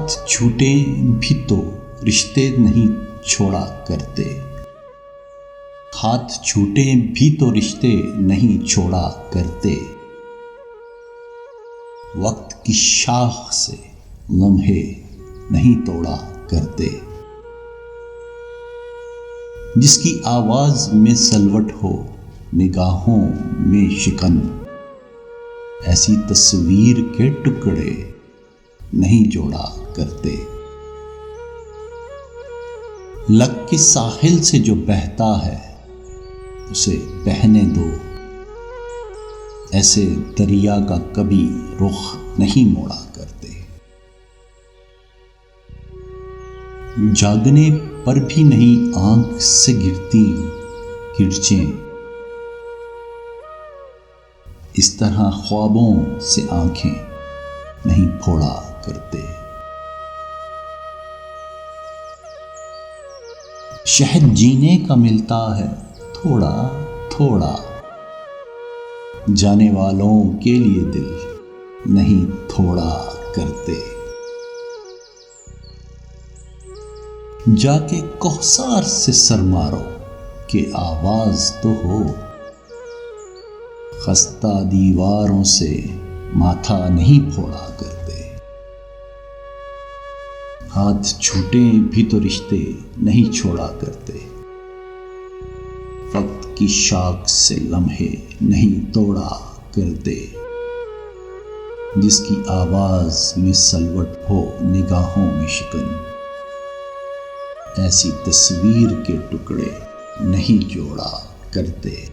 हाथ छूटे भी तो रिश्ते नहीं छोड़ा करते, हाथ छूटे भी तो रिश्ते नहीं छोड़ा करते। वक्त की शाख से लम्हे नहीं तोड़ा करते। जिसकी आवाज में सलवट हो निगाहों में शिकन, ऐसी तस्वीर के टुकड़े नहीं जोड़ा करते। लग के साहिल से जो बहता है उसे बहने दो, ऐसे दरिया का कभी रुख नहीं मोड़ा करते। जागने पर भी नहीं आंख से गिरती किरचें, इस तरह ख्वाबों से आंखें नहीं फोड़ा करते। शहद जीने का मिलता है थोड़ा थोड़ा, जाने वालों के लिए दिल नहीं थोड़ा करते। जाके कोहसार से सर मारो कि आवाज तो हो, खस्ता दीवारों से माथा नहीं फोड़ा करते। हाथ छूटे भी तो रिश्ते नहीं छोड़ा करते। वक्त की शाख से लम्हे नहीं तोड़ा करते। जिसकी आवाज में सलवट हो निगाहों में शिकन, ऐसी तस्वीर के टुकड़े नहीं जोड़ा करते।